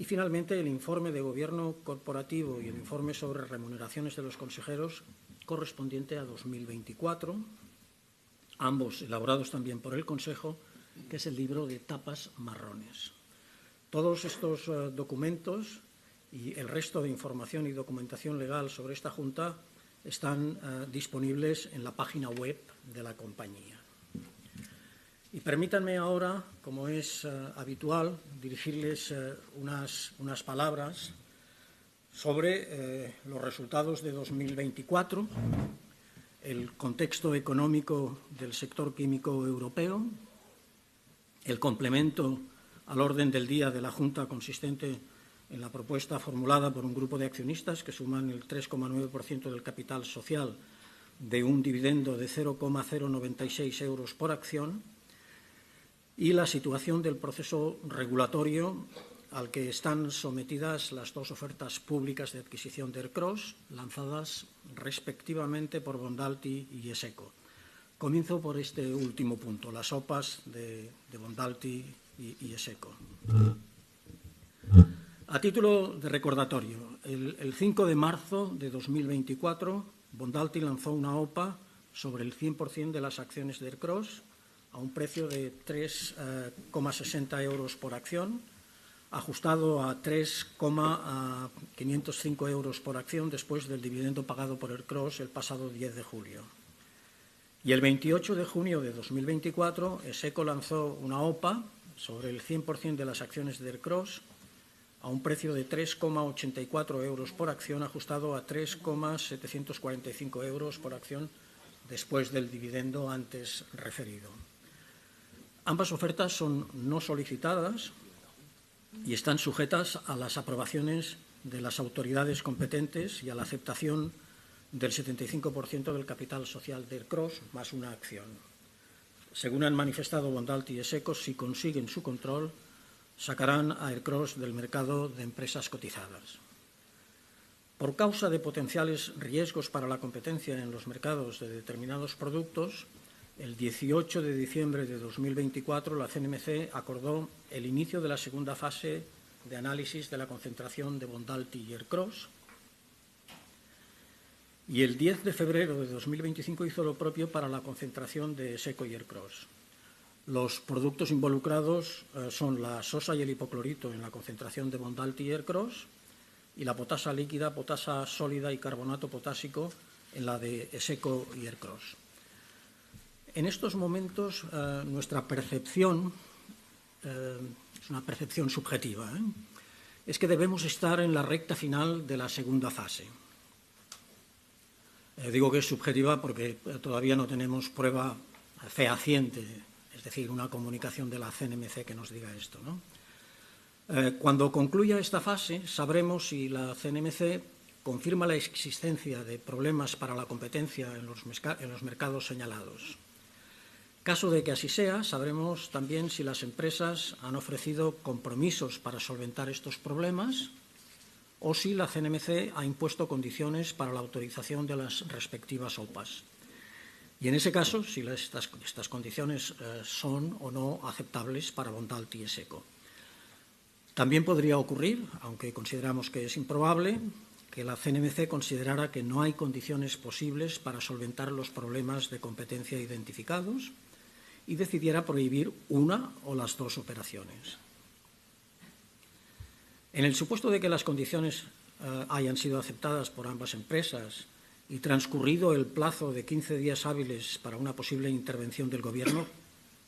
Y, finalmente, el informe de Gobierno Corporativo y el informe sobre remuneraciones de los consejeros correspondiente a 2024, ambos elaborados también por el Consejo, que es el libro de tapas marrones. Todos estos documentos y el resto de información y documentación legal sobre esta Junta están disponibles en la página web de la compañía. Y permítanme ahora, como es habitual, dirigirles unas palabras sobre los resultados de 2024, el contexto económico del sector químico europeo, el complemento al orden del día de la Junta consistente en la propuesta formulada por un grupo de accionistas que suman el 3,9% del capital social de un dividendo de 0,096 euros por acción, y la situación del proceso regulatorio al que están sometidas las dos ofertas públicas de adquisición de Ercros, lanzadas respectivamente por Bondalti y Eseco. Comienzo por este último punto, las OPAs de Bondalti y Eseco. A título de recordatorio, el 5 de marzo de 2024, Bondalti lanzó una OPA sobre el 100% de las acciones de Ercros a un precio de 3,60 euros por acción, ajustado a 3,505 euros por acción después del dividendo pagado por Ercros el pasado 10 de julio. Y el 28 de junio de 2024, Eseco lanzó una OPA sobre el 100% de las acciones de Ercros a un precio de 3,84 euros por acción, ajustado a 3,745 euros por acción después del dividendo antes referido. Ambas ofertas son no solicitadas y están sujetas a las aprobaciones de las autoridades competentes y a la aceptación del 75% del capital social de Ercros más una acción. Según han manifestado Bondalti y Eseco, si consiguen su control, sacarán a Ercros del mercado de empresas cotizadas. Por causa de potenciales riesgos para la competencia en los mercados de determinados productos, el 18 de diciembre de 2024 la CNMC acordó el inicio de la segunda fase de análisis de la concentración de Bondalti y Ercros, y el 10 de febrero de 2025 hizo lo propio para la concentración de Eseco y Ercros. Los productos involucrados son la sosa y el hipoclorito en la concentración de Bondalti y Ercros y la potasa líquida, potasa sólida y carbonato potásico en la de Eseco y Ercros. En estos momentos nuestra percepción, es una percepción subjetiva, es que debemos estar en la recta final de la segunda fase. Digo que es subjetiva porque todavía no tenemos prueba fehaciente, es decir, una comunicación de la CNMC que nos diga esto, ¿no? Cuando concluya esta fase, sabremos si la CNMC confirma la existencia de problemas para la competencia en los mercados señalados. Caso de que así sea, sabremos también si las empresas han ofrecido compromisos para solventar estos problemas o si la CNMC ha impuesto condiciones para la autorización de las respectivas OPAs. Y en ese caso, si estas condiciones son o no aceptables para Bondalti y Eseco. También podría ocurrir, aunque consideramos que es improbable, que la CNMC considerara que no hay condiciones posibles para solventar los problemas de competencia identificados y decidiera prohibir una o las dos operaciones. En el supuesto de que las condiciones hayan sido aceptadas por ambas empresas y transcurrido el plazo de 15 días hábiles para una posible intervención del Gobierno,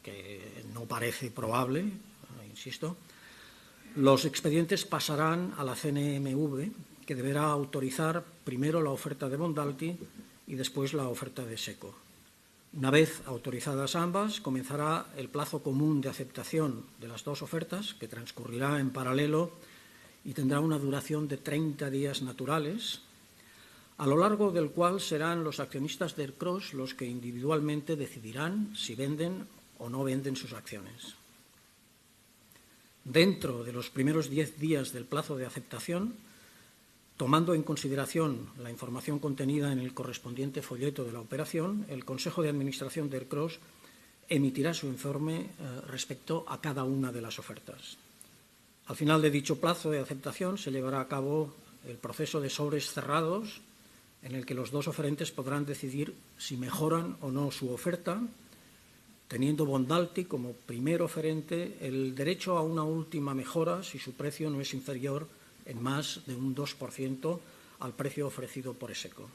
que no parece probable, insisto, los expedientes pasarán a la CNMV, que deberá autorizar primero la oferta de Bondalti y después la oferta de Eseco. Una vez autorizadas ambas, comenzará el plazo común de aceptación de las dos ofertas, que transcurrirá en paralelo y tendrá una duración de 30 días naturales, a lo largo del cual serán los accionistas de Ercros los que individualmente decidirán si venden o no venden sus acciones. Dentro de los primeros 10 días del plazo de aceptación, tomando en consideración la información contenida en el correspondiente folleto de la operación, el Consejo de Administración de Ercros emitirá su informe respecto a cada una de las ofertas. Al final de dicho plazo de aceptación se llevará a cabo el proceso de sobres cerrados, en el que los dos oferentes podrán decidir si mejoran o no su oferta, teniendo Bondalti como primer oferente el derecho a una última mejora si su precio no es inferior en más de un 2% al precio ofrecido por Eseco.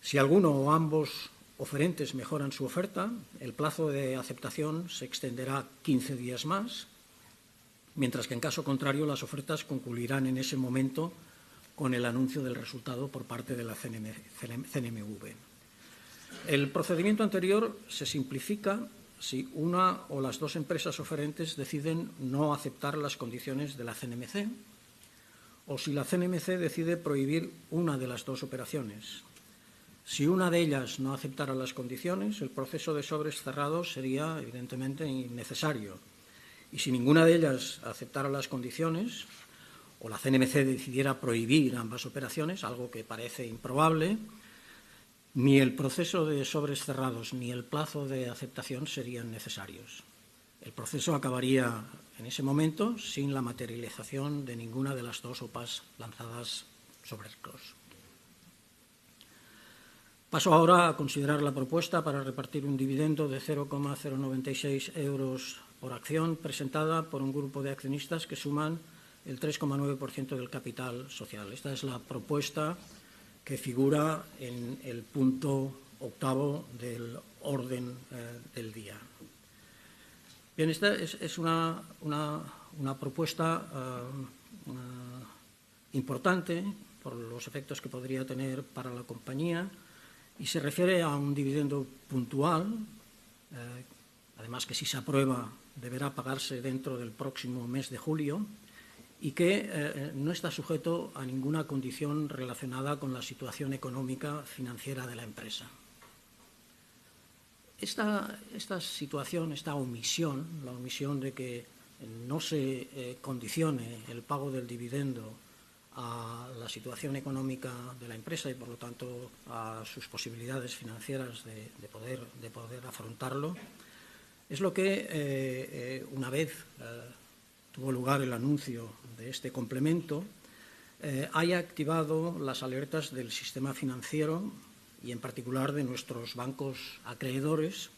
Si alguno o ambos oferentes mejoran su oferta, el plazo de aceptación se extenderá 15 días más, mientras que en caso contrario las ofertas concluirán en ese momento con el anuncio del resultado por parte de la CNMV. El procedimiento anterior se simplifica si una o las dos empresas oferentes deciden no aceptar las condiciones de la CNMC o si la CNMC decide prohibir una de las dos operaciones. Si una de ellas no aceptara las condiciones, el proceso de sobres cerrados sería evidentemente innecesario. Y si ninguna de ellas aceptara las condiciones o la CNMC decidiera prohibir ambas operaciones, algo que parece improbable, ni el proceso de sobres cerrados ni el plazo de aceptación serían necesarios. El proceso acabaría en ese momento sin la materialización de ninguna de las dos OPAs lanzadas sobre el CROSS. Paso ahora a considerar la propuesta para repartir un dividendo de 0,096 euros por acción presentada por un grupo de accionistas que suman el 3,9% del capital social. Esta es la propuesta que figura en el punto 8º del orden del día. Bien, esta es una propuesta importante por los efectos que podría tener para la compañía y se refiere a un dividendo puntual, además que si se aprueba deberá pagarse dentro del próximo mes de julio y que no está sujeto a ninguna condición relacionada con la situación económica financiera de la empresa. Esta situación, esta omisión, la omisión de que no se condicione el pago del dividendo a la situación económica de la empresa y, por lo tanto, a sus posibilidades financieras de poder afrontarlo, es lo que, una vez tuvo lugar el anuncio de este complemento, haya activado las alertas del sistema financiero y, en particular, de nuestros bancos acreedores,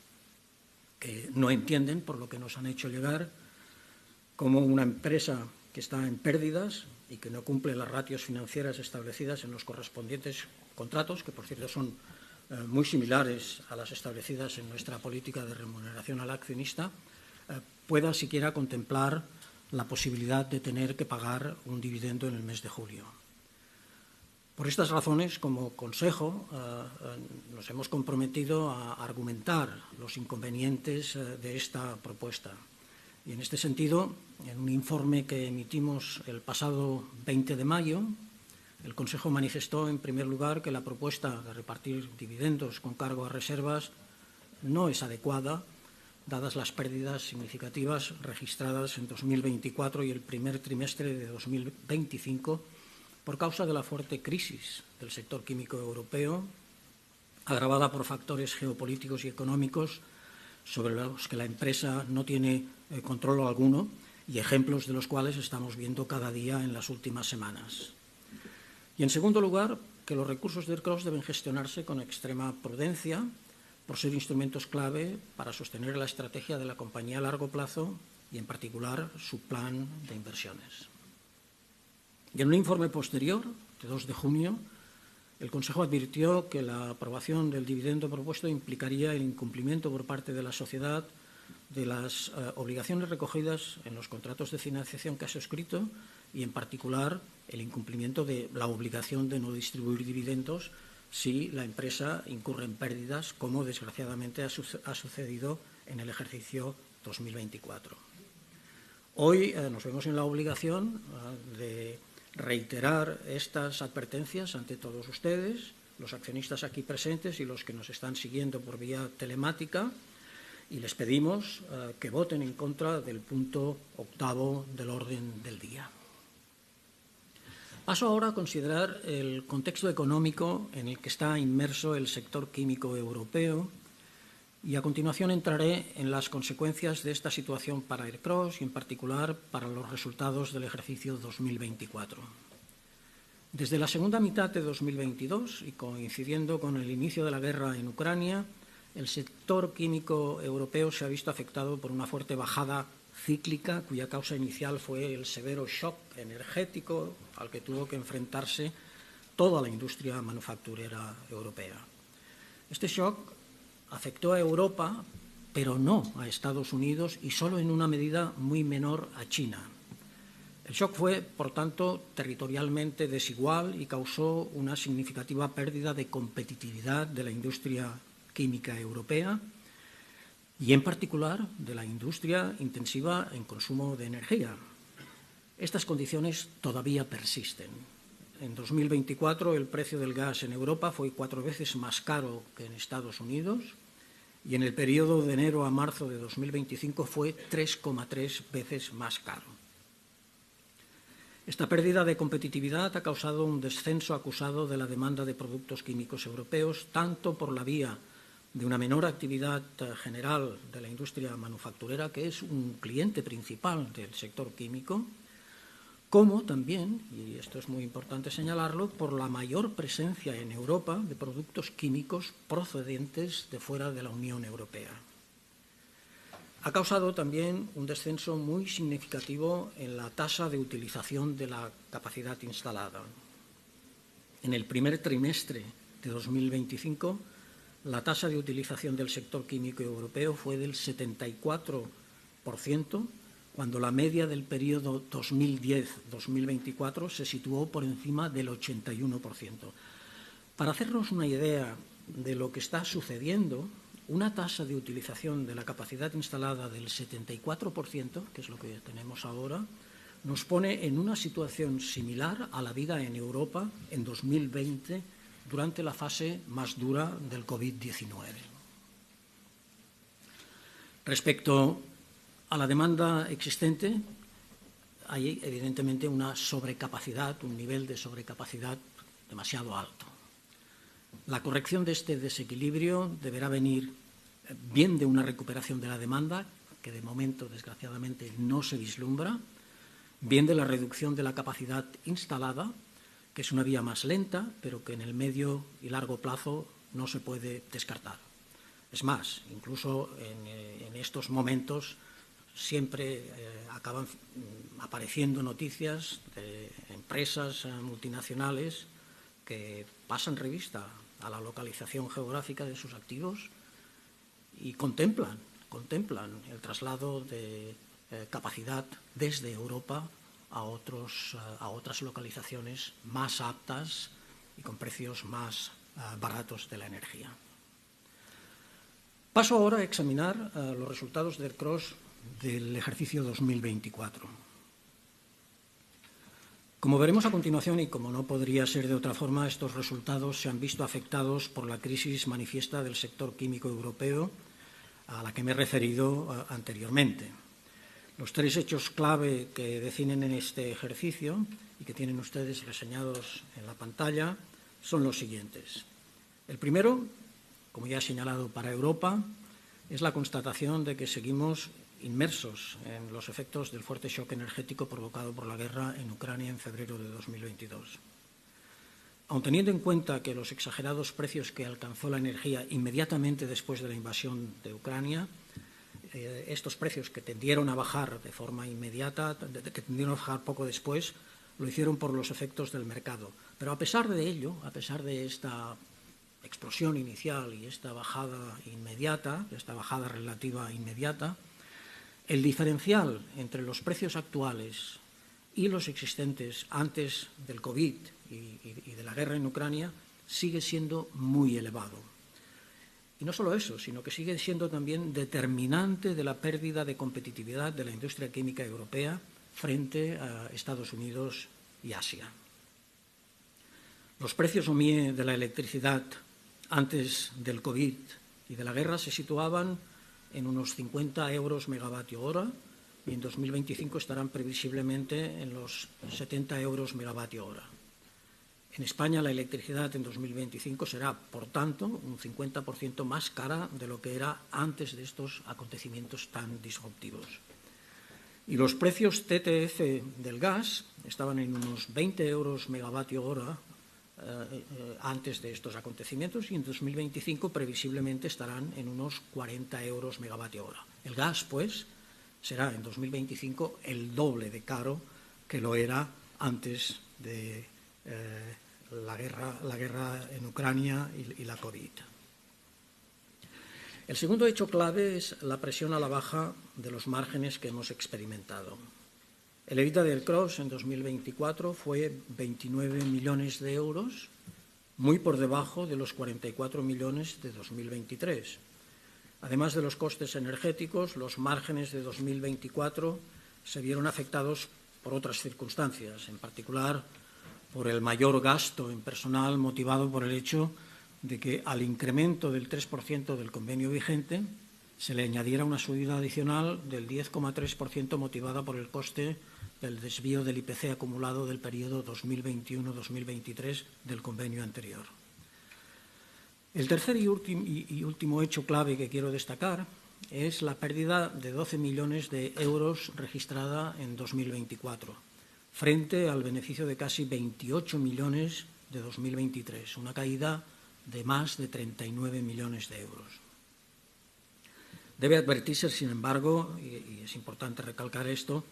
que no entienden, por lo que nos han hecho llegar, cómo una empresa que está en pérdidas y que no cumple las ratios financieras establecidas en los correspondientes contratos, que por cierto son muy similares a las establecidas en nuestra política de remuneración al accionista, pueda siquiera contemplar la posibilidad de tener que pagar un dividendo en el mes de julio. Por estas razones, como Consejo, nos hemos comprometido a argumentar los inconvenientes de esta propuesta. Y en este sentido, en un informe que emitimos el pasado 20 de mayo, el Consejo manifestó, en primer lugar, que la propuesta de repartir dividendos con cargo a reservas no es adecuada, dadas las pérdidas significativas registradas en 2024 y el primer trimestre de 2025 por causa de la fuerte crisis del sector químico europeo, agravada por factores geopolíticos y económicos sobre los que la empresa no tiene control alguno y ejemplos de los cuales estamos viendo cada día en las últimas semanas. Y, en segundo lugar, que los recursos del CROSS deben gestionarse con extrema prudencia por ser instrumentos clave para sostener la estrategia de la compañía a largo plazo y, en particular, su plan de inversiones. Y en un informe posterior, de 2 de junio, el Consejo advirtió que la aprobación del dividendo propuesto implicaría el incumplimiento por parte de la sociedad de las obligaciones recogidas en los contratos de financiación que ha suscrito y, en particular, el incumplimiento de la obligación de no distribuir dividendos si la empresa incurre en pérdidas, como desgraciadamente ha sucedido en el ejercicio 2024. Hoy nos vemos en la obligación de reiterar estas advertencias ante todos ustedes, los accionistas aquí presentes y los que nos están siguiendo por vía telemática, y les pedimos que voten en contra del punto 8º del orden del día. Paso ahora a considerar el contexto económico en el que está inmerso el sector químico europeo Y a continuación entraré en las consecuencias de esta situación para ERCROSS y en particular para los resultados del ejercicio 2024. Desde la segunda mitad de 2022 y coincidiendo con el inicio de la guerra en Ucrania, el sector químico europeo se ha visto afectado por una fuerte bajada cíclica cuya causa inicial fue el severo shock energético al que tuvo que enfrentarse toda la industria manufacturera europea. Este shock afectó a Europa, pero no a Estados Unidos y solo en una medida muy menor a China. El shock fue, por tanto, territorialmente desigual y causó una significativa pérdida de competitividad de la industria química europea y, en particular, de la industria intensiva en consumo de energía. Estas condiciones todavía persisten. En 2024 el precio del gas en Europa fue 4 veces más caro que en Estados Unidos y en el periodo de enero a marzo de 2025 fue 3,3 veces más caro. Esta pérdida de competitividad ha causado un descenso acusado de la demanda de productos químicos europeos, tanto por la vía de una menor actividad general de la industria manufacturera, que es un cliente principal del sector químico, como también, y esto es muy importante señalarlo, por la mayor presencia en Europa de productos químicos procedentes de fuera de la Unión Europea. Ha causado también un descenso muy significativo en la tasa de utilización de la capacidad instalada. En el primer trimestre de 2025, la tasa de utilización del sector químico europeo fue del 74%, cuando la media del periodo 2010-2024 se situó por encima del 81%. Para hacernos una idea de lo que está sucediendo, una tasa de utilización de la capacidad instalada del 74%, que es lo que tenemos ahora, nos pone en una situación similar a la vida en Europa en 2020, durante la fase más dura del COVID-19. Respecto a la demanda existente, hay evidentemente una sobrecapacidad, un nivel de sobrecapacidad demasiado alto. La corrección de este desequilibrio deberá venir bien de una recuperación de la demanda, que de momento, desgraciadamente, no se vislumbra, bien de la reducción de la capacidad instalada, que es una vía más lenta, pero que en el medio y largo plazo no se puede descartar. Es más, incluso en estos momentos siempre acaban apareciendo noticias de empresas multinacionales que pasan revista a la localización geográfica de sus activos y contemplan el traslado de capacidad desde Europa a otras localizaciones más aptas y con precios más baratos de la energía. Paso ahora a examinar los resultados del ERCROSS del ejercicio 2024. Como veremos a continuación, y como no podría ser de otra forma, estos resultados se han visto afectados por la crisis manifiesta del sector químico europeo, a la que me he referido anteriormente. Los 3 hechos clave que definen en este ejercicio y que tienen ustedes reseñados en la pantalla son los siguientes. El primero, como ya he señalado para Europa, es la constatación de que seguimos inmersos en los efectos del fuerte shock energético provocado por la guerra en Ucrania en febrero de 2022. Aun teniendo en cuenta que los exagerados precios que alcanzó la energía inmediatamente después de la invasión de Ucrania, estos precios que tendieron a bajar de forma inmediata, que tendieron a bajar poco después, lo hicieron por los efectos del mercado. Pero a pesar de ello, a pesar de esta explosión inicial y esta bajada inmediata, esta bajada relativa inmediata, el diferencial entre los precios actuales y los existentes antes del COVID y de la guerra en Ucrania sigue siendo muy elevado. Y no solo eso, sino que sigue siendo también determinante de la pérdida de competitividad de la industria química europea frente a Estados Unidos y Asia. Los precios OMIE de la electricidad antes del COVID y de la guerra se situaban en unos 50 euros megavatio hora y en 2025 estarán previsiblemente en los 70 euros megavatio hora. En España la electricidad en 2025 será, por tanto, un 50% más cara de lo que era antes de estos acontecimientos tan disruptivos. Y los precios TTF del gas estaban en unos 20 euros megavatio hora antes de estos acontecimientos, y en 2025 previsiblemente estarán en unos 40 euros megavatio hora. El gas, pues, será en 2025 el doble de caro que lo era antes de la guerra en Ucrania y la COVID. El segundo hecho clave es la presión a la baja de los márgenes que hemos experimentado. El EBITDA del CROSS en 2024 fue 29 millones de euros, muy por debajo de los 44 millones de 2023. Además de los costes energéticos, los márgenes de 2024 se vieron afectados por otras circunstancias, en particular por el mayor gasto en personal motivado por el hecho de que al incremento del 3% del convenio vigente se le añadiera una subida adicional del 10,3% motivada por el coste del desvío del IPC acumulado del periodo 2021-2023 del convenio anterior. El tercer y último hecho clave que quiero destacar es la pérdida de 12 millones de euros registrada en 2024, frente al beneficio de casi 28 millones de 2023, una caída de más de 39 millones de euros. Debe advertirse, sin embargo, y es importante recalcar esto,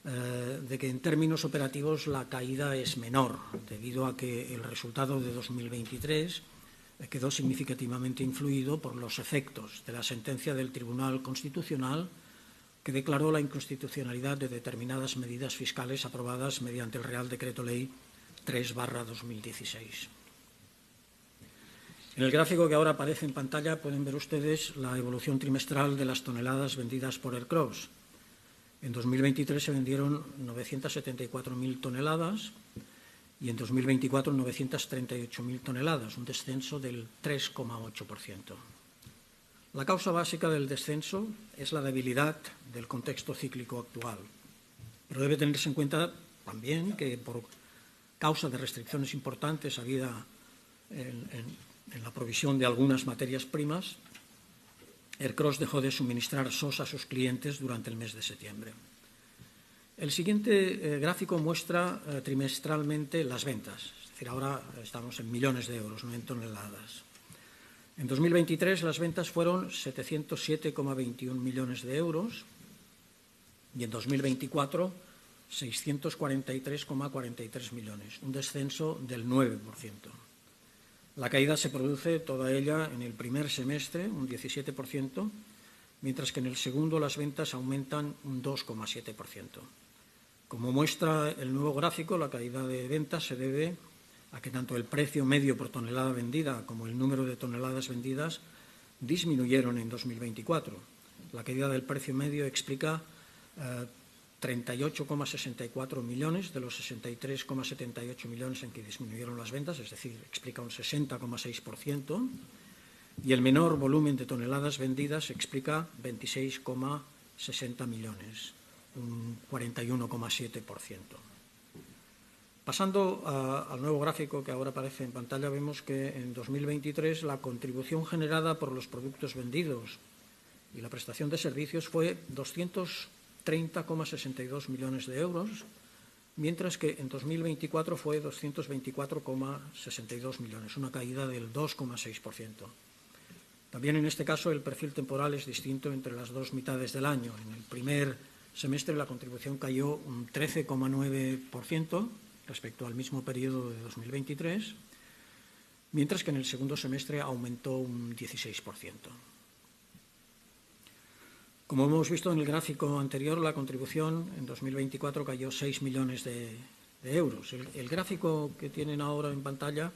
de que en términos operativos la caída es menor, debido a que el resultado de 2023 quedó significativamente influido por los efectos de la sentencia del Tribunal Constitucional que declaró la inconstitucionalidad de determinadas medidas fiscales aprobadas mediante el Real Decreto Ley 3/2016. En el gráfico que ahora aparece en pantalla pueden ver ustedes la evolución trimestral de las toneladas vendidas por el CROSS. En 2023 se vendieron 974.000 toneladas y en 2024 938.000 toneladas, un descenso del 3,8%. La causa básica del descenso es la debilidad del contexto cíclico actual, pero debe tenerse en cuenta también que por causa de restricciones importantes habidas en la provisión de algunas materias primas, el CROSS dejó de suministrar SOS a sus clientes durante el mes de septiembre. El siguiente gráfico muestra trimestralmente las ventas, es decir, ahora estamos en millones de euros, no en toneladas. En 2023 las ventas fueron 707,21 millones de euros y en 2024 643,43 millones, un descenso del 9%. La caída se produce toda ella en el primer semestre, un 17%, mientras que en el segundo las ventas aumentan un 2,7%. Como muestra el nuevo gráfico, la caída de ventas se debe a que tanto el precio medio por tonelada vendida como el número de toneladas vendidas disminuyeron en 2024. La caída del precio medio explica 38,64 millones de los 63,78 millones en que disminuyeron las ventas, es decir, explica un 60,6%, y el menor volumen de toneladas vendidas explica 26,60 millones, un 41,7%. Pasando al nuevo gráfico que ahora aparece en pantalla, vemos que en 2023 la contribución generada por los productos vendidos y la prestación de servicios fue 230,62 millones de euros, mientras que en 2024 fue 224,62 millones, una caída del 2,6%. También en este caso el perfil temporal es distinto entre las dos mitades del año. En el primer semestre la contribución cayó un 13,9% respecto al mismo periodo de 2023, mientras que en el segundo semestre aumentó un 16%. Como hemos visto en el gráfico anterior, la contribución en 2024 cayó 6 millones de euros. El gráfico que tienen ahora en pantalla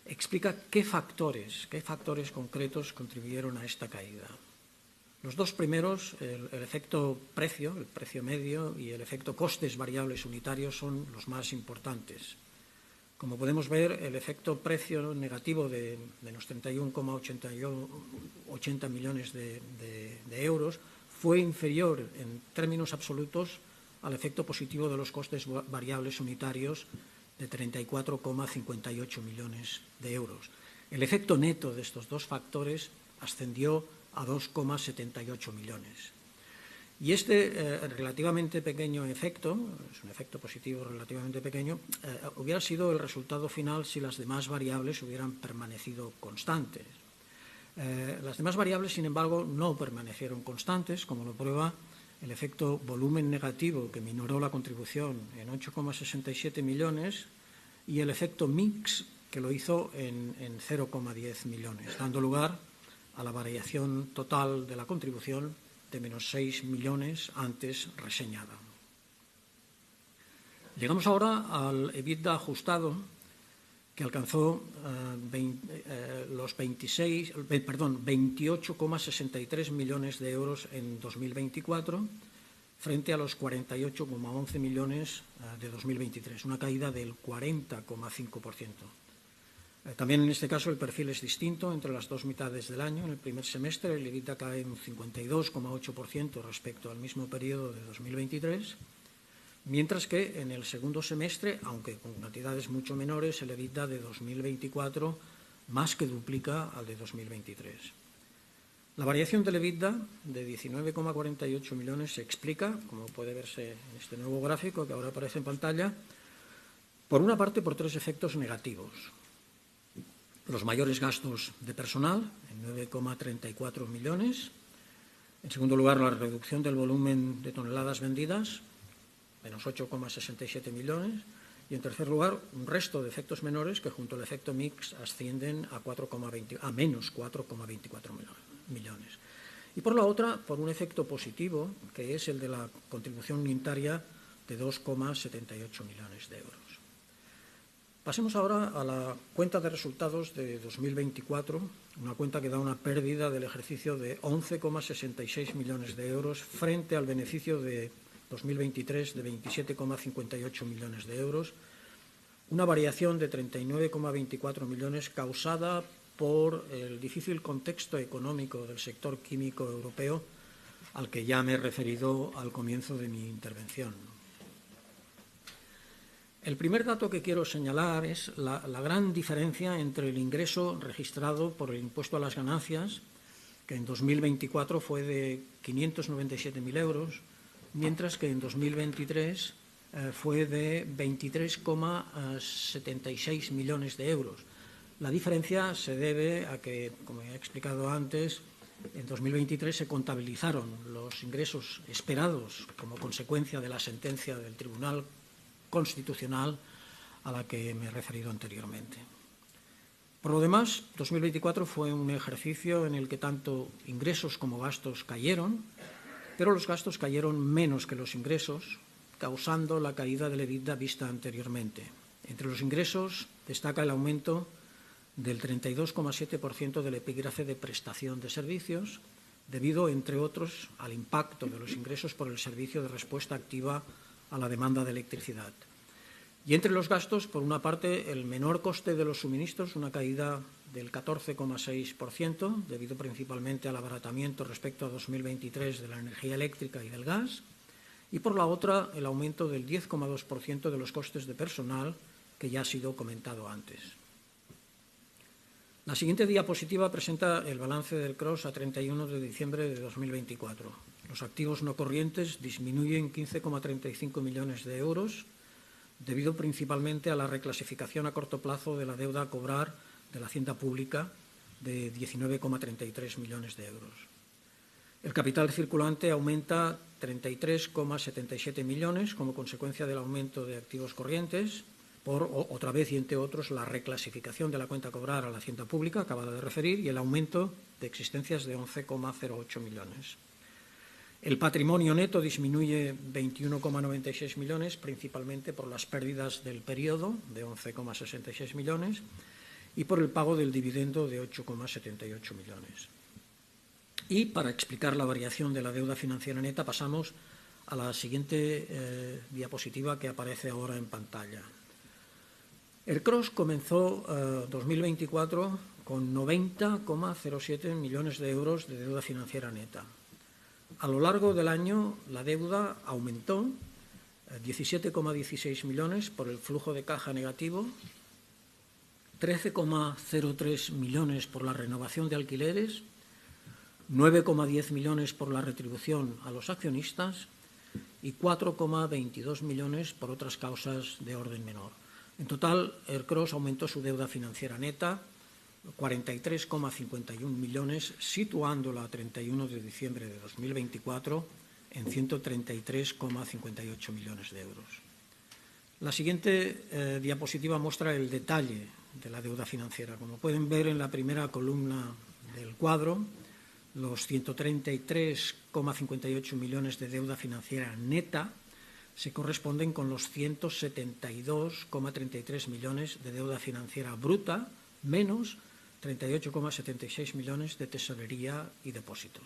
explica qué factores concretos contribuyeron a esta caída. Los dos primeros, el efecto precio, el precio medio, y el efecto costes variables unitarios son los más importantes. Como podemos ver, el efecto precio negativo de menos 31,80 millones de euros fue inferior en términos absolutos al efecto positivo de los costes variables unitarios de 34,58 millones de euros. El efecto neto de estos dos factores ascendió a 2,78 millones. Y este relativamente pequeño efecto, es un efecto positivo relativamente pequeño, hubiera sido el resultado final si las demás variables hubieran permanecido constantes. Las demás variables, sin embargo, no permanecieron constantes, como lo prueba el efecto volumen negativo, que minoró la contribución en 8,67 millones, y el efecto mix, que lo hizo en 0,10 millones, dando lugar a la variación total de la contribución de menos 6 millones antes reseñada. Llegamos ahora al EBITDA ajustado, que alcanzó los 28,63 millones de euros en 2024, frente a los 48,11 millones de 2023, una caída del 40,5%. También en este caso el perfil es distinto entre las dos mitades del año. En el primer semestre el EBITDA cae un 52,8% respecto al mismo periodo de 2023, mientras que en el segundo semestre, aunque con cantidades mucho menores, el EBITDA de 2024 más que duplica al de 2023. La variación del EBITDA de 19,48 millones se explica, como puede verse en este nuevo gráfico que ahora aparece en pantalla, por una parte por tres efectos negativos. Los mayores gastos de personal, en 9,34 millones. En segundo lugar, la reducción del volumen de toneladas vendidas, menos 8,67 millones. Y en tercer lugar, un resto de efectos menores que junto al efecto mix ascienden a menos 4,24 millones. Y por la otra, por un efecto positivo, que es el de la contribución unitaria de 2,78 millones de euros. Pasemos ahora a la cuenta de resultados de 2024, una cuenta que da una pérdida del ejercicio de 11,66 millones de euros frente al beneficio de 2023 de 27,58 millones de euros, una variación de 39,24 millones causada por el difícil contexto económico del sector químico europeo al que ya me he referido al comienzo de mi intervención. El primer dato que quiero señalar es la gran diferencia entre el ingreso registrado por el impuesto a las ganancias, que en 2024 fue de 597.000 euros, mientras que en 2023 fue de 23,76 millones de euros. La diferencia se debe a que, como he explicado antes, en 2023 se contabilizaron los ingresos esperados como consecuencia de la sentencia del Tribunal Constitucional a la que me he referido anteriormente. Por lo demás, 2024 fue un ejercicio en el que tanto ingresos como gastos cayeron, pero los gastos cayeron menos que los ingresos, causando la caída del EBITDA vista anteriormente. Entre los ingresos destaca el aumento del 32,7% del epígrafe de prestación de servicios, debido, entre otros, al impacto de los ingresos por el servicio de respuesta activa a la demanda de electricidad. Y entre los gastos, por una parte, el menor coste de los suministros, una caída del 14,6%, debido principalmente al abaratamiento respecto a 2023 de la energía eléctrica y del gas, y por la otra, el aumento del 10,2% de los costes de personal, que ya ha sido comentado antes. La siguiente diapositiva presenta el balance del CROSS a 31 de diciembre de 2024. Los activos no corrientes disminuyen 15,35 millones de euros, debido principalmente a la reclasificación a corto plazo de la deuda a cobrar de la Hacienda Pública de 19,33 millones de euros. El capital circulante aumenta 33,77 millones como consecuencia del aumento de activos corrientes, por, otra vez y entre otros, la reclasificación de la cuenta a cobrar a la Hacienda Pública, acabada de referir, y el aumento de existencias de 11,08 millones. El patrimonio neto disminuye 21,96 millones, principalmente por las pérdidas del periodo, de 11,66 millones, y por el pago del dividendo de 8,78 millones. Y para explicar la variación de la deuda financiera neta pasamos a la siguiente diapositiva que aparece ahora en pantalla. El CROSS comenzó 2024 con 90,07 millones de euros de deuda financiera neta. A lo largo del año la deuda aumentó 17,16 millones por el flujo de caja negativo, 13,03 millones por la renovación de alquileres, 9,10 millones por la retribución a los accionistas y 4,22 millones por otras causas de orden menor. En total, Ercros aumentó su deuda financiera neta 43,51 millones, situándola a 31 de diciembre de 2024 en 133,58 millones de euros. La siguiente diapositiva muestra el detalle de la deuda financiera. Como pueden ver en la primera columna del cuadro, los 133,58 millones de deuda financiera neta se corresponden con los 172,33 millones de deuda financiera bruta, menos 38,76 millones de tesorería y depósitos.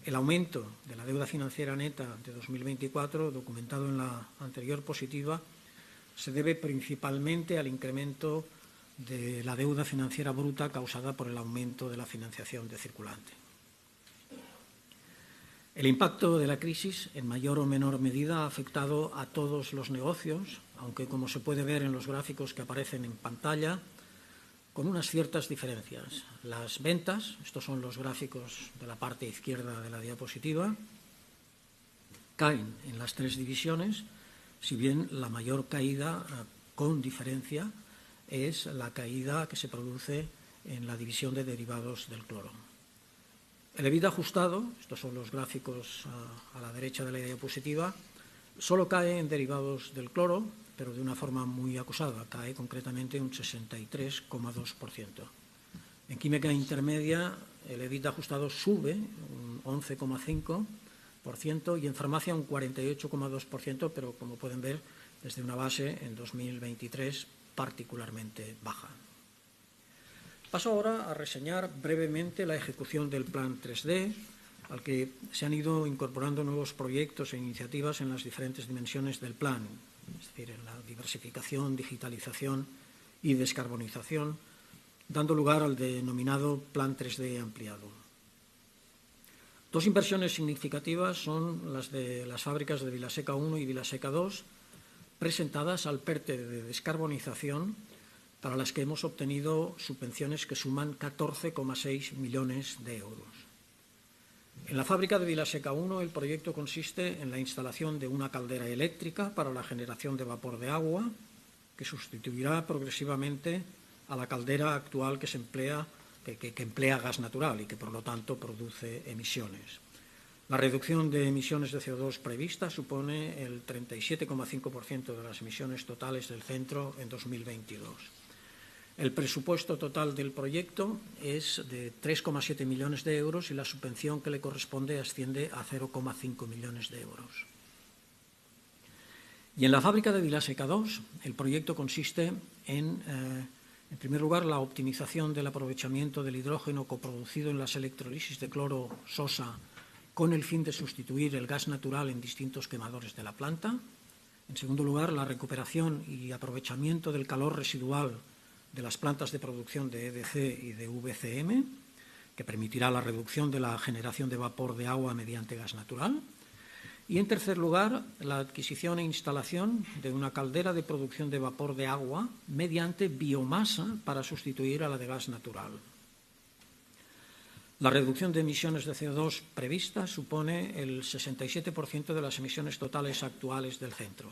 El aumento de la deuda financiera neta de 2024, documentado en la anterior positiva, se debe principalmente al incremento de la deuda financiera bruta causada por el aumento de la financiación de circulante. El impacto de la crisis, en mayor o menor medida, ha afectado a todos los negocios, aunque, como se puede ver en los gráficos que aparecen en pantalla, con unas ciertas diferencias. Las ventas, estos son los gráficos de la parte izquierda de la diapositiva, caen en las tres divisiones, si bien la mayor caída, con diferencia, es la caída que se produce en la división de derivados del cloro. El EBITDA ajustado, estos son los gráficos a la derecha de la diapositiva, solo cae en derivados del cloro, pero de una forma muy acusada, cae concretamente un 63,2%. En química intermedia, el EBITDA ajustado sube un 11,5% y en farmacia un 48,2%, pero como pueden ver, desde una base en 2023 particularmente baja. Paso ahora a reseñar brevemente la ejecución del Plan 3D, al que se han ido incorporando nuevos proyectos e iniciativas en las diferentes dimensiones del plan, es decir, en la diversificación, digitalización y descarbonización, dando lugar al denominado Plan 3D ampliado. Dos inversiones significativas son las de las fábricas de Vilaseca 1 y Vilaseca 2, presentadas al PERTE de descarbonización, para las que hemos obtenido subvenciones que suman 14,6 millones de euros. En la fábrica de Vilaseca 1, el proyecto consiste en la instalación de una caldera eléctrica para la generación de vapor de agua, que sustituirá progresivamente a la caldera actual que emplea gas natural y que, por lo tanto, produce emisiones. La reducción de emisiones de CO2 prevista supone el 37,5% de las emisiones totales del centro en 2022. El presupuesto total del proyecto es de 3,7 millones de euros y la subvención que le corresponde asciende a 0,5 millones de euros. Y en la fábrica de Vilaseca 2, el proyecto consiste en primer lugar, la optimización del aprovechamiento del hidrógeno coproducido en las electrolisis de cloro sosa con el fin de sustituir el gas natural en distintos quemadores de la planta. En segundo lugar, la recuperación y aprovechamiento del calor residual de las plantas de producción de EDC y de VCM, que permitirá la reducción de la generación de vapor de agua mediante gas natural. Y, en tercer lugar, la adquisición e instalación de una caldera de producción de vapor de agua mediante biomasa para sustituir a la de gas natural. La reducción de emisiones de CO2 prevista supone el 67% de las emisiones totales actuales del centro.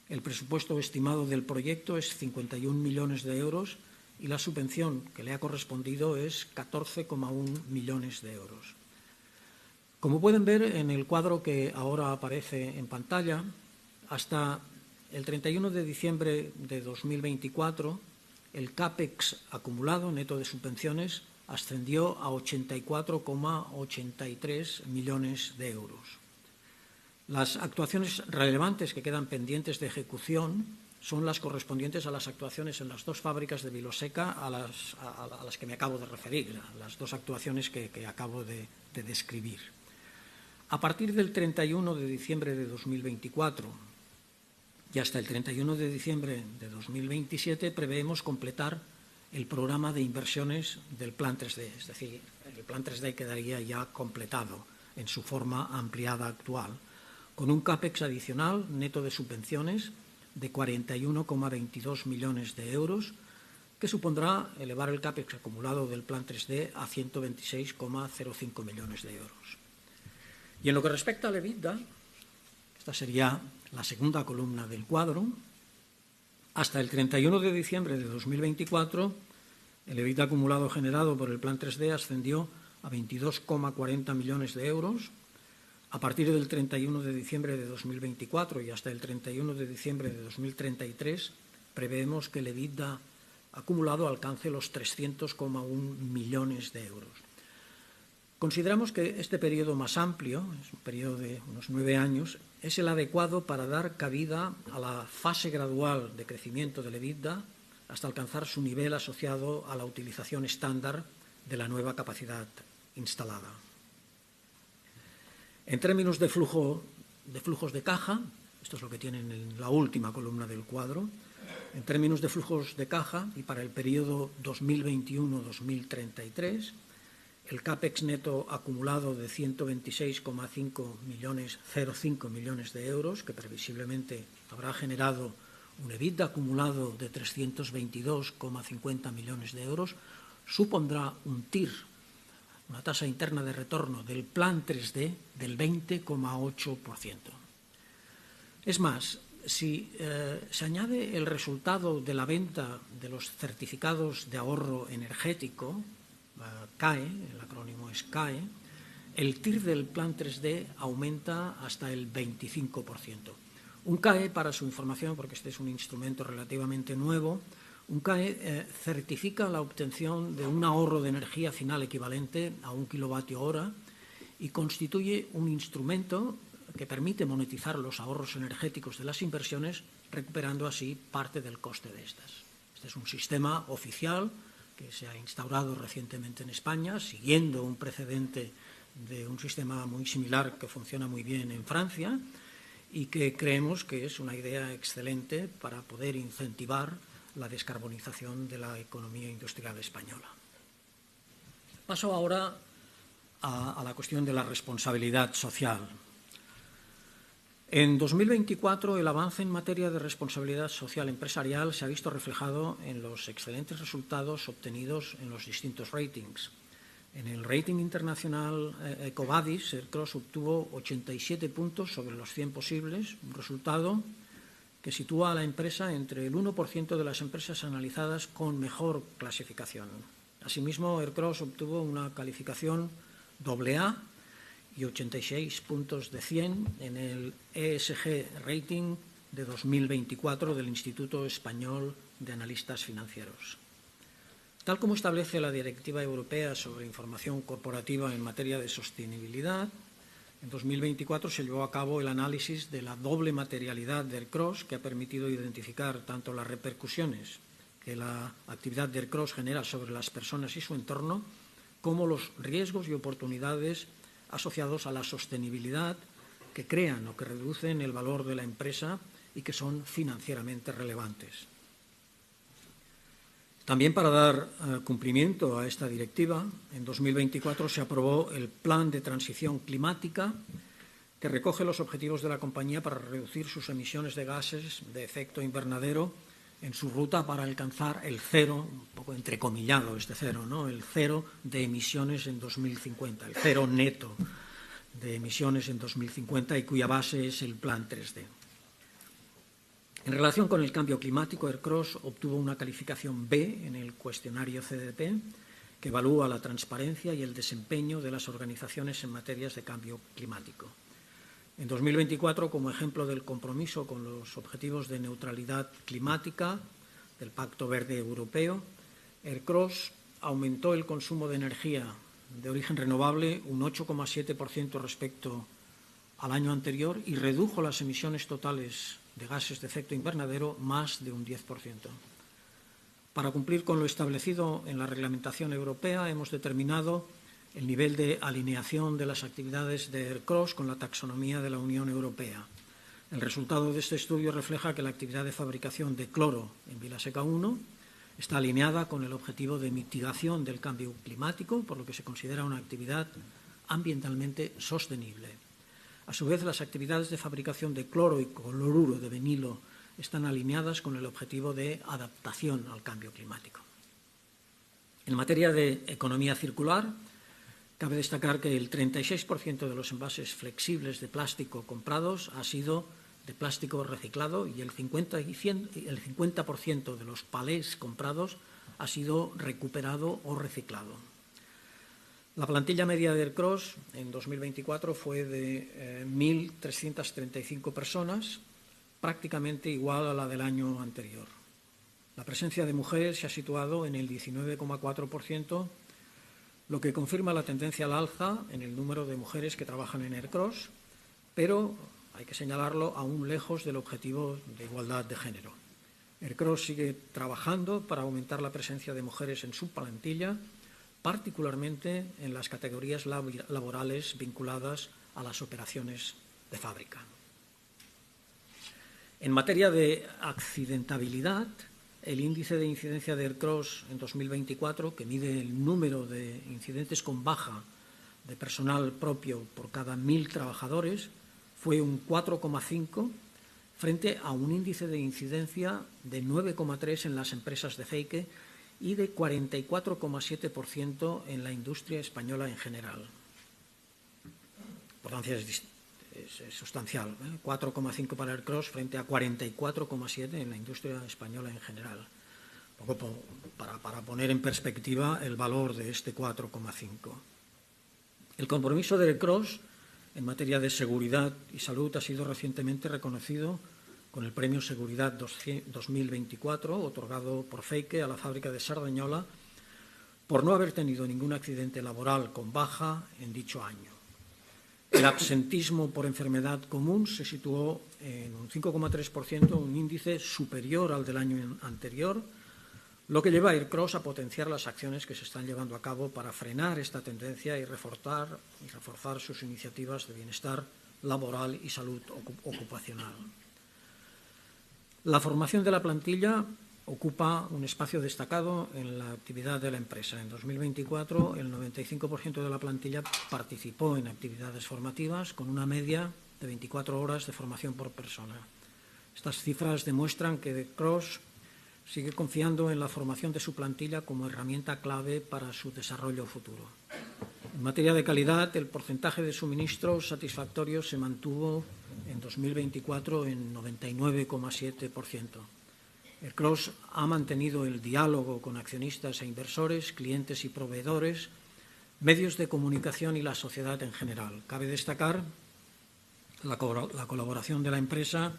El presupuesto estimado del proyecto es 51 millones de euros y la subvención que le ha correspondido es 14,1 millones de euros. Como pueden ver en el cuadro que ahora aparece en pantalla, hasta el 31 de diciembre de 2024, el CAPEX acumulado neto de subvenciones ascendió a 84,83 millones de euros. Las actuaciones relevantes que quedan pendientes de ejecución son las correspondientes a las actuaciones en las dos fábricas de Vilaseca a las que me acabo de referir, las dos actuaciones que acabo de describir. A partir del 31 de diciembre de 2024 y hasta el 31 de diciembre de 2027 preveemos completar el programa de inversiones del Plan 3D, es decir, el Plan 3D quedaría ya completado en su forma ampliada actual, con un CAPEX adicional neto de subvenciones de 41,22 millones de euros, que supondrá elevar el CAPEX acumulado del Plan 3D a 126,05 millones de euros. Y en lo que respecta al EBITDA, esta sería la segunda columna del cuadro, hasta el 31 de diciembre de 2024, el EBITDA acumulado generado por el Plan 3D ascendió a 22,40 millones de euros. A partir del 31 de diciembre de 2024 y hasta el 31 de diciembre de 2033, preveemos que el EBITDA acumulado alcance los 300,1 millones de euros. Consideramos que este periodo más amplio, es un periodo de unos 9 años, es el adecuado para dar cabida a la fase gradual de crecimiento del EBITDA hasta alcanzar su nivel asociado a la utilización estándar de la nueva capacidad instalada. En términos de flujos de caja, esto es lo que tienen en la última columna del cuadro, en términos de flujos de caja y para el periodo 2021-2033, el CAPEX neto acumulado de 126,05 millones de euros, que previsiblemente habrá generado un EBITDA acumulado de 322,50 millones de euros, supondrá un TIR, una tasa interna de retorno del Plan 3D del 20,8%. Es más, si se añade el resultado de la venta de los certificados de ahorro energético, CAE, el acrónimo es CAE, el TIR del Plan 3D aumenta hasta el 25%. Un CAE, para su información, porque este es un instrumento relativamente nuevo, un CAE certifica la obtención de un ahorro de energía final equivalente a 1 kilovatio hora y constituye un instrumento que permite monetizar los ahorros energéticos de las inversiones, recuperando así parte del coste de estas. Este es un sistema oficial que se ha instaurado recientemente en España, siguiendo un precedente de un sistema muy similar que funciona muy bien en Francia y que creemos que es una idea excelente para poder incentivar la descarbonización de la economía industrial española. Paso ahora a la cuestión de la responsabilidad social. En 2024, el avance en materia de responsabilidad social empresarial se ha visto reflejado en los excelentes resultados obtenidos en los distintos ratings. En el rating internacional EcoVadis, ERCROSS obtuvo 87 puntos sobre los 100 posibles, un resultado que sitúa a la empresa entre el 1% de las empresas analizadas con mejor clasificación. Asimismo, ERCROSS obtuvo una calificación AA y 86 puntos de 100 en el ESG Rating de 2024 del Instituto Español de Analistas Financieros. Tal como establece la Directiva Europea sobre Información Corporativa en materia de sostenibilidad, en 2024 se llevó a cabo el análisis de la doble materialidad de ERCROSS, que ha permitido identificar tanto las repercusiones que la actividad de ERCROSS genera sobre las personas y su entorno, como los riesgos y oportunidades asociados a la sostenibilidad que crean o que reducen el valor de la empresa y que son financieramente relevantes. También para dar cumplimiento a esta directiva, en 2024 se aprobó el Plan de Transición Climática, que recoge los objetivos de la compañía para reducir sus emisiones de gases de efecto invernadero en su ruta para alcanzar el cero, un poco entrecomillado este cero, ¿no? El cero de emisiones en 2050, el cero neto de emisiones en 2050 y cuya base es el Plan 3D. En relación con el cambio climático, ERCROSS obtuvo una calificación B en el cuestionario CDP, que evalúa la transparencia y el desempeño de las organizaciones en materias de cambio climático. En 2024, como ejemplo del compromiso con los objetivos de neutralidad climática del Pacto Verde Europeo, ERCROSS aumentó el consumo de energía de origen renovable un 8,7% respecto al año anterior y redujo las emisiones totales de gases de efecto invernadero más de un 10%. Para cumplir con lo establecido en la reglamentación europea, hemos determinado el nivel de alineación de las actividades de ERCROSS con la taxonomía de la Unión Europea. El resultado de este estudio refleja que la actividad de fabricación de cloro en Vilaseca 1 está alineada con el objetivo de mitigación del cambio climático, por lo que se considera una actividad ambientalmente sostenible. A su vez, las actividades de fabricación de cloro y cloruro de vinilo están alineadas con el objetivo de adaptación al cambio climático. En materia de economía circular, cabe destacar que el 36% de los envases flexibles de plástico comprados ha sido de plástico reciclado y el 50% de los palés comprados ha sido recuperado o reciclado. La plantilla media de Ercros en 2024 fue de 1.335 personas, prácticamente igual a la del año anterior. La presencia de mujeres se ha situado en el 19,4%, lo que confirma la tendencia al alza en el número de mujeres que trabajan en Ercros, pero hay que señalarlo aún lejos del objetivo de igualdad de género. Ercros sigue trabajando para aumentar la presencia de mujeres en su plantilla, particularmente en las categorías laborales vinculadas a las operaciones de fábrica. En materia de accidentabilidad, el índice de incidencia de Ercros en 2024, que mide el número de incidentes con baja de personal propio por cada 1.000 trabajadores, fue un 4,5 frente a un índice de incidencia de 9,3 en las empresas de Feique y de 44,7% en la industria española en general. La importancia es sustancial, 4,5 para Ercros frente a 44,7 en la industria española en general. Un poco para poner en perspectiva el valor de este 4,5. El compromiso de Ercros en materia de seguridad y salud ha sido recientemente reconocido con el Premio Seguridad 2024, otorgado por Feique a la fábrica de Sardañola, por no haber tenido ningún accidente laboral con baja en dicho año. El absentismo por enfermedad común se situó en un 5,3%, un índice superior al del año anterior, lo que lleva a Ercros a potenciar las acciones que se están llevando a cabo para frenar esta tendencia y reforzar sus iniciativas de bienestar laboral y salud ocupacional. La formación de la plantilla ocupa un espacio destacado en la actividad de la empresa. En 2024, el 95% de la plantilla participó en actividades formativas con una media de 24 horas de formación por persona. Estas cifras demuestran que Ercros sigue confiando en la formación de su plantilla como herramienta clave para su desarrollo futuro. En materia de calidad, el porcentaje de suministros satisfactorios se mantuvo en 2024 en 99,7%. Ercros ha mantenido el diálogo con accionistas e inversores, clientes y proveedores, medios de comunicación y la sociedad en general. Cabe destacar la colaboración de la empresa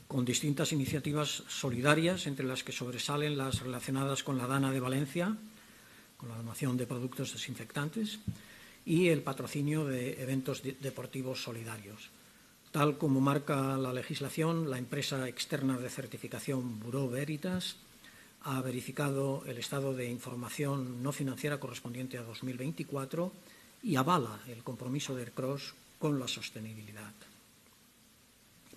con distintas iniciativas solidarias, entre las que sobresalen las relacionadas con la Dana de Valencia, con la donación de productos desinfectantes, y el patrocinio de eventos deportivos solidarios. Tal como marca la legislación, la empresa externa de certificación Bureau Veritas ha verificado el estado de información no financiera correspondiente a 2024 y avala el compromiso de Ercros con la sostenibilidad.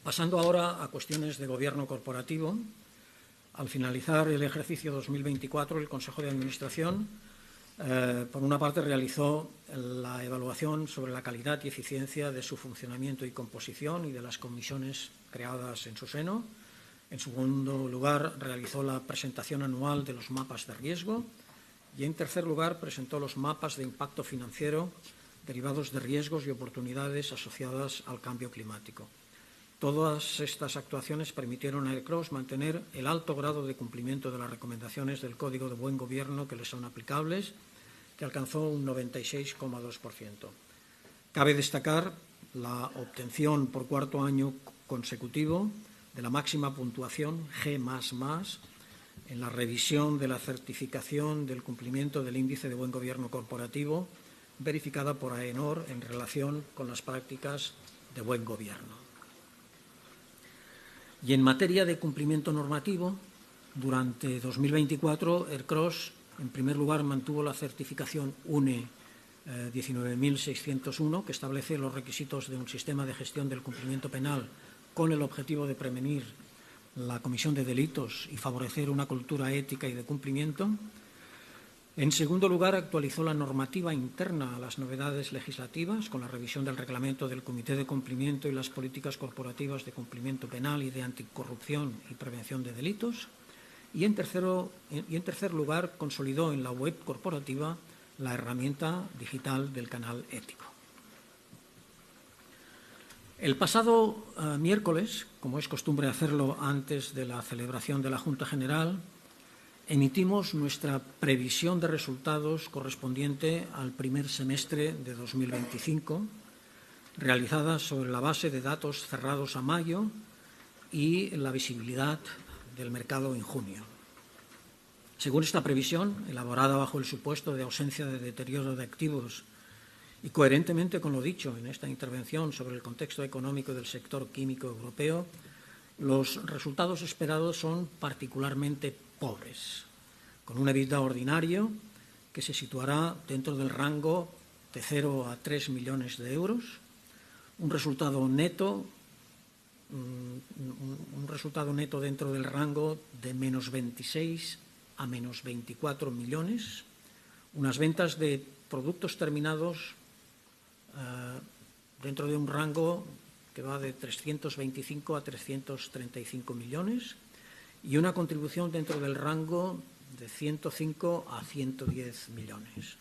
Pasando ahora a cuestiones de gobierno corporativo, al finalizar el ejercicio 2024, el Consejo de Administración, por una parte, realizó la evaluación sobre la calidad y eficiencia de su funcionamiento y composición y de las comisiones creadas en su seno. En segundo lugar, realizó la presentación anual de los mapas de riesgo y, en tercer lugar, presentó los mapas de impacto financiero derivados de riesgos y oportunidades asociadas al cambio climático. Todas estas actuaciones permitieron a Ercros mantener el alto grado de cumplimiento de las recomendaciones del Código de Buen Gobierno que le son aplicables, que alcanzó un 96,2%. Cabe destacar la obtención por cuarto año consecutivo de la máxima puntuación G++ en la revisión de la certificación del cumplimiento del Índice de Buen Gobierno Corporativo, verificada por AENOR en relación con las prácticas de buen gobierno. Y en materia de cumplimiento normativo, durante 2024, Ercros, en primer lugar, mantuvo la certificación UNE 19.601, que establece los requisitos de un sistema de gestión del cumplimiento penal con el objetivo de prevenir la comisión de delitos y favorecer una cultura ética y de cumplimiento. En segundo lugar, actualizó la normativa interna a las novedades legislativas con la revisión del reglamento del Comité de Cumplimiento y las políticas corporativas de cumplimiento penal y de anticorrupción y prevención de delitos. Y en tercer lugar, consolidó en la web corporativa la herramienta digital del canal ético. El pasado miércoles, como es costumbre hacerlo antes de la celebración de la Junta General, emitimos nuestra previsión de resultados correspondiente al primer semestre de 2025, realizada sobre la base de datos cerrados a mayo y la visibilidad del mercado en junio. Según esta previsión, elaborada bajo el supuesto de ausencia de deterioro de activos y coherentemente con lo dicho en esta intervención sobre el contexto económico del sector químico europeo, los resultados esperados son particularmente pobres, con un EBITDA ordinario que se situará dentro del rango de 0 a 3 millones de euros, un resultado neto dentro del rango de menos 26 a menos 24 millones, unas ventas de productos terminados dentro de un rango que va de 325 a 335 millones y una contribución dentro del rango de 105 a 110 millones.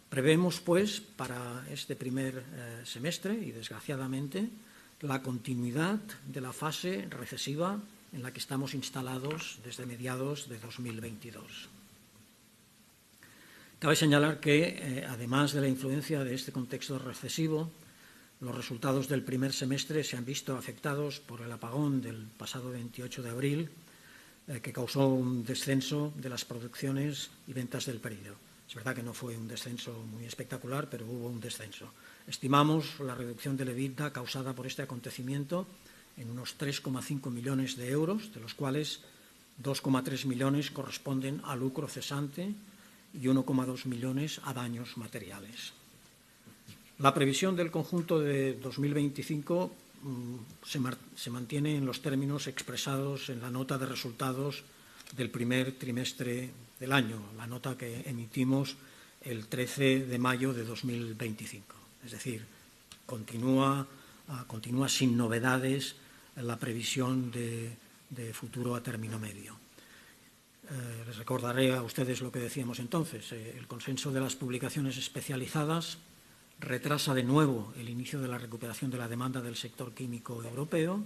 Prevemos, pues, para este primer semestre y, desgraciadamente, la continuidad de la fase recesiva en la que estamos instalados desde mediados de 2022. Cabe señalar que, además de la influencia de este contexto recesivo, los resultados del primer semestre se han visto afectados por el apagón del pasado 28 de abril, que causó un descenso de las producciones y ventas del periodo. Es verdad que no fue un descenso muy espectacular, pero hubo un descenso. Estimamos la reducción del EBITDA causada por este acontecimiento en unos 3,5 millones de euros, de los cuales 2,3 millones corresponden a lucro cesante y 1,2 millones a daños materiales. La previsión del conjunto de 2025 se mantiene en los términos expresados en la nota de resultados del primer trimestre del año, la nota que emitimos el 13 de mayo de 2025. Es decir, continúa sin novedades la previsión de futuro a término medio. Les recordaré a ustedes lo que decíamos entonces. El consenso de las publicaciones especializadas retrasa de nuevo el inicio de la recuperación de la demanda del sector químico europeo,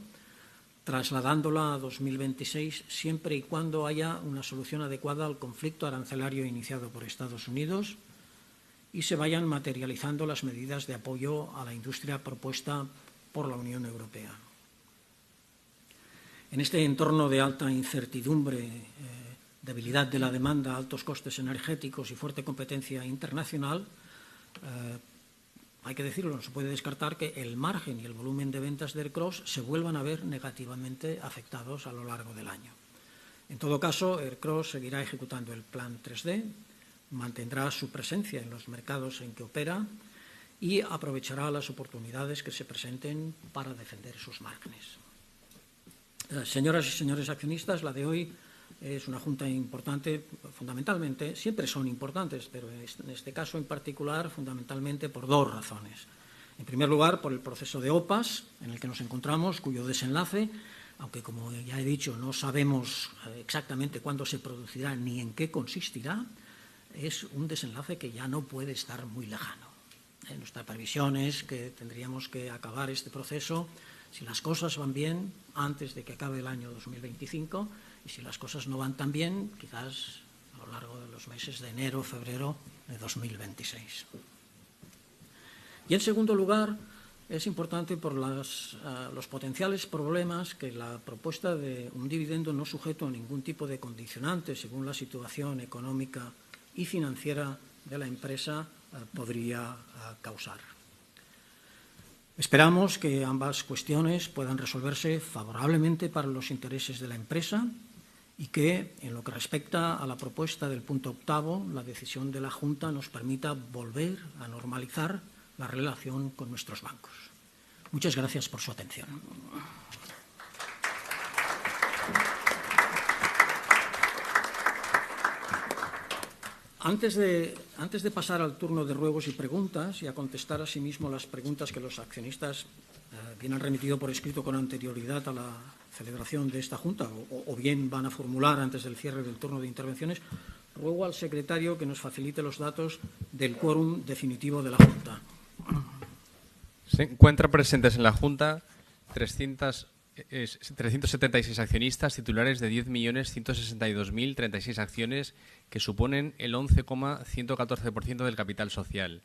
trasladándola a 2026 siempre y cuando haya una solución adecuada al conflicto arancelario iniciado por Estados Unidos y se vayan materializando las medidas de apoyo a la industria propuesta por la Unión Europea. En este entorno de alta incertidumbre, debilidad de la demanda, altos costes energéticos y fuerte competencia internacional, hay que decirlo, no se puede descartar que el margen y el volumen de ventas de Ercros se vuelvan a ver negativamente afectados a lo largo del año. En todo caso, Ercros seguirá ejecutando el plan 3D, mantendrá su presencia en los mercados en que opera y aprovechará las oportunidades que se presenten para defender sus márgenes. Señoras y señores accionistas, la de hoy es una junta importante, fundamentalmente, siempre son importantes, pero en este caso en particular, fundamentalmente por dos razones. En primer lugar, por el proceso de OPAS en el que nos encontramos, cuyo desenlace, aunque como ya he dicho no sabemos exactamente cuándo se producirá ni en qué consistirá, es un desenlace que ya no puede estar muy lejano. Nuestra previsión es que tendríamos que acabar este proceso, si las cosas van bien, antes de que acabe el año 2025, y si las cosas no van tan bien, quizás a lo largo de los meses de enero, febrero de 2026. Y en segundo lugar, es importante por los potenciales problemas que la propuesta de un dividendo no sujeto a ningún tipo de condicionante según la situación económica y financiera de la empresa podría causar. Esperamos que ambas cuestiones puedan resolverse favorablemente para los intereses de la empresa y que, en lo que respecta a la propuesta del punto octavo, la decisión de la Junta nos permita volver a normalizar la relación con nuestros bancos. Muchas gracias por su atención. Antes de pasar al turno de ruegos y preguntas y a contestar asimismo las preguntas que los accionistas bien han remitido por escrito con anterioridad a la celebración de esta Junta o bien van a formular antes del cierre del turno de intervenciones, ruego al secretario que nos facilite los datos del quórum definitivo de la Junta. Se encuentran presentes en la Junta 376 accionistas titulares de 10.162.036 acciones, que suponen el 11,114% del capital social.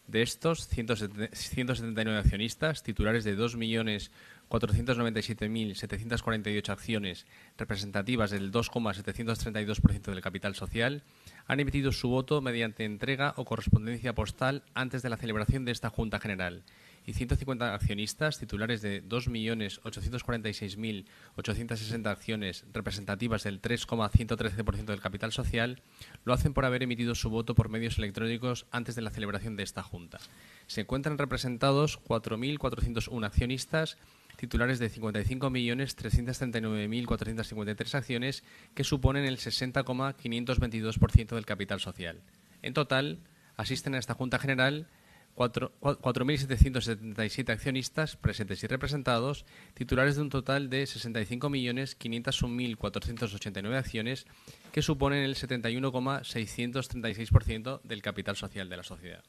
De estos, 179 accionistas titulares de 2.497.748 acciones, representativas del 2,732% del capital social, han emitido su voto mediante entrega o correspondencia postal antes de la celebración de esta Junta General, y 150 accionistas titulares de 2.846.860 acciones, representativas del 3,113% del capital social, lo hacen por haber emitido su voto por medios electrónicos antes de la celebración de esta Junta. Se encuentran representados 4.401 accionistas titulares de 55.339.453 acciones, que suponen el 60,522% del capital social. En total, asisten a esta Junta General 4.777 accionistas presentes y representados, titulares de un total de 65.501.489 acciones, que suponen el 71,636% del capital social de la sociedad.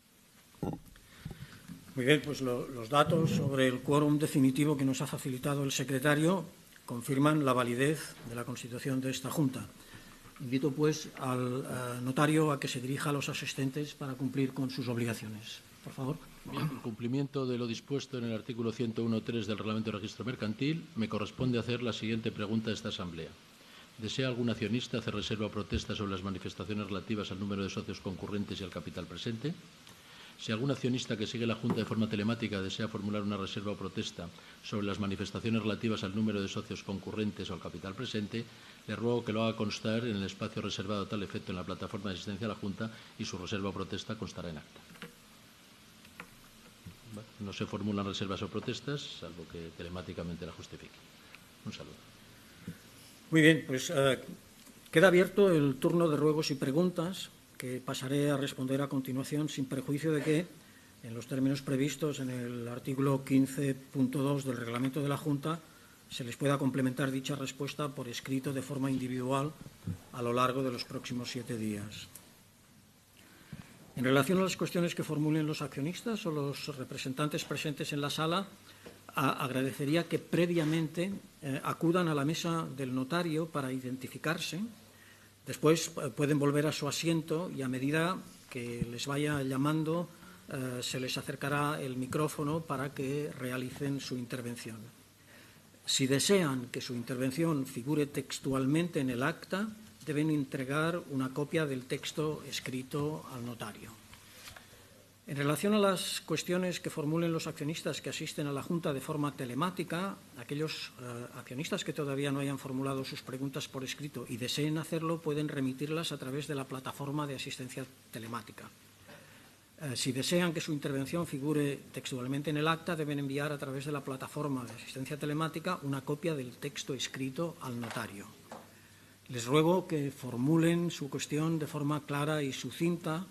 Muy bien, pues los datos sobre el quórum definitivo que nos ha facilitado el secretario confirman la validez de la constitución de esta Junta. Invito, pues, al notario a que se dirija a los asistentes para cumplir con sus obligaciones. Por favor. Bien, en cumplimiento de lo dispuesto en el artículo 101.3 del Reglamento de Registro Mercantil, me corresponde hacer la siguiente pregunta a esta Asamblea. ¿Desea algún accionista hacer reserva o protesta sobre las manifestaciones relativas al número de socios concurrentes y al capital presente? Si algún accionista que sigue la Junta de forma telemática desea formular una reserva o protesta sobre las manifestaciones relativas al número de socios concurrentes o al capital presente, le ruego que lo haga constar en el espacio reservado a tal efecto en la plataforma de asistencia a la Junta, y su reserva o protesta constará en acta. No se formulan reservas o protestas, salvo que telemáticamente la justifique. Un saludo. Muy bien, pues queda abierto el turno de ruegos y preguntas, que pasaré a responder a continuación, sin perjuicio de que, en los términos previstos en el artículo 15.2 del Reglamento de la Junta, se les pueda complementar dicha respuesta por escrito de forma individual a lo largo de los próximos 7 días. En relación a las cuestiones que formulen los accionistas o los representantes presentes en la sala, agradecería que previamente acudan a la mesa del notario para identificarse. Después pueden volver a su asiento y, a medida que les vaya llamando, se les acercará el micrófono para que realicen su intervención. Si desean que su intervención figure textualmente en el acta, deben entregar una copia del texto escrito al notario. En relación a las cuestiones que formulen los accionistas que asisten a la Junta de forma telemática, aquellos accionistas que todavía no hayan formulado sus preguntas por escrito y deseen hacerlo, pueden remitirlas a través de la plataforma de asistencia telemática. Si desean que su intervención figure textualmente en el acta, deben enviar a través de la plataforma de asistencia telemática una copia del texto escrito al notario. Les ruego que formulen su cuestión de forma clara y sucinta,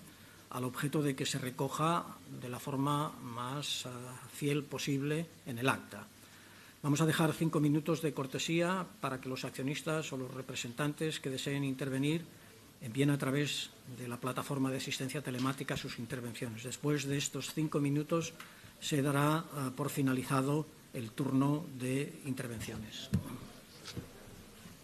al objeto de que se recoja de la forma más fiel posible en el acta. Vamos a dejar 5 minutos de cortesía para que los accionistas o los representantes que deseen intervenir envíen a través de la plataforma de asistencia telemática sus intervenciones. Después de estos 5 minutos se dará por finalizado el turno de intervenciones.